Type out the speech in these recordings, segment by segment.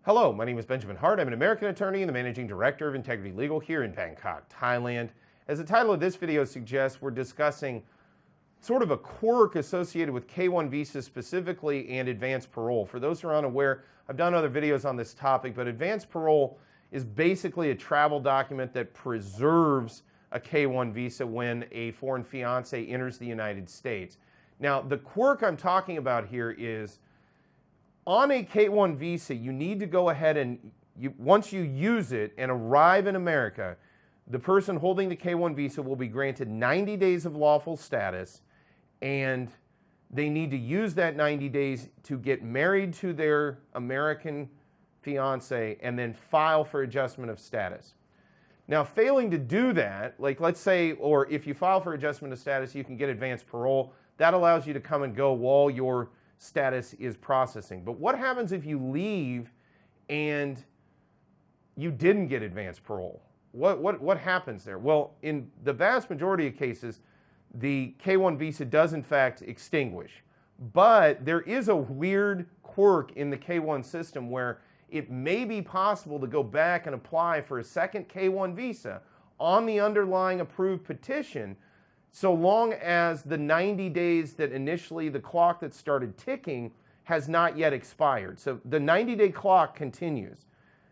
Hello, my name is Benjamin Hart. I'm an American attorney and the Managing Director of Integrity Legal here in Bangkok, Thailand. As the title of this video suggests, we're discussing sort of a quirk associated with K-1 visas specifically and advanced parole. For those who are unaware, I've done other videos on this topic, but advanced parole is basically a travel document that preserves a K-1 visa when a foreign fiancé enters the United States. Now, the quirk I'm talking about here is on a K-1 visa, you need to go ahead and once you use it and arrive in America, the person holding the K-1 visa will be granted 90 days of lawful status, and they need to use that 90 days to get married to their American fiancé and then file for adjustment of status. Now, failing to do that, like let's say, or if you file for adjustment of status, you can get advanced parole. That allows you to come and go while your status is processing. But what happens if you leave and you didn't get advanced parole? What happens there? Well, in the vast majority of cases, the K-1 visa does in fact extinguish. But there is a weird quirk in the K-1 system where it may be possible to go back and apply for a second K-1 visa on the underlying approved petition, so long as the 90 days that initially the clock that started ticking has not yet expired. So the 90-day clock continues.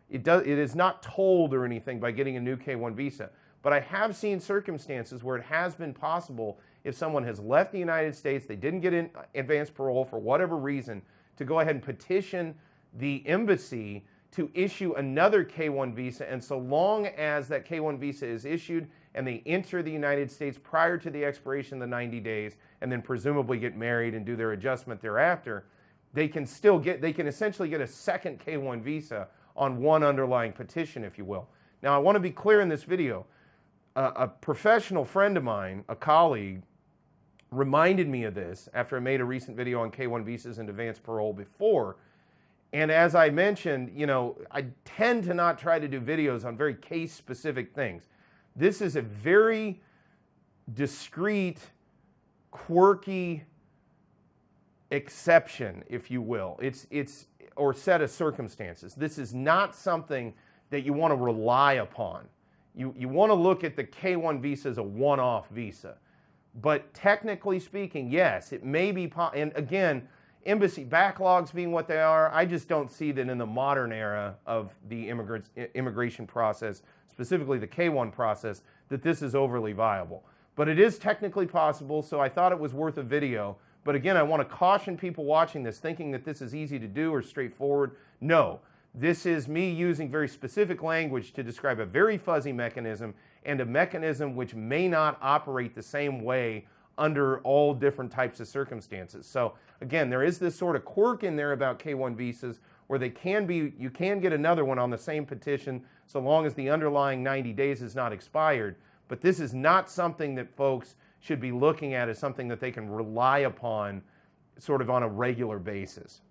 It is not told or anything by getting a new K-1 visa. But I have seen circumstances where it has been possible, if someone has left the United States, they didn't get in advanced parole for whatever reason, to go ahead and petition the embassy to issue another K-1 visa. And so long as that K-1 visa is issued and they enter the United States prior to the expiration of the 90 days and then presumably get married and do their adjustment thereafter, they can essentially get a second K-1 visa on one underlying petition, if you will. Now, I want to be clear in this video. A professional friend of mine, a colleague, reminded me of this after I made a recent video on K-1 visas and advanced parole before. And as I mentioned, I tend to not try to do videos on very case-specific things. This is a very discrete, quirky exception, if you will. Or set of circumstances. This is not something that you want to rely upon. You want to look at the K-1 visa as a one-off visa. But technically speaking, yes, it may be, and again, embassy backlogs being what they are, I just don't see that in the modern era of the immigration process, specifically the K-1 process, that this is overly viable. But it is technically possible, so I thought it was worth a video. But again, I want to caution people watching this thinking that this is easy to do or straightforward. No, this is me using very specific language to describe a very fuzzy mechanism, and a mechanism which may not operate the same way under all different types of circumstances. So again, there is this sort of quirk in there about K-1 visas where you can get another one on the same petition so long as the underlying 90 days is not expired. But this is not something that folks should be looking at as something that they can rely upon sort of on a regular basis.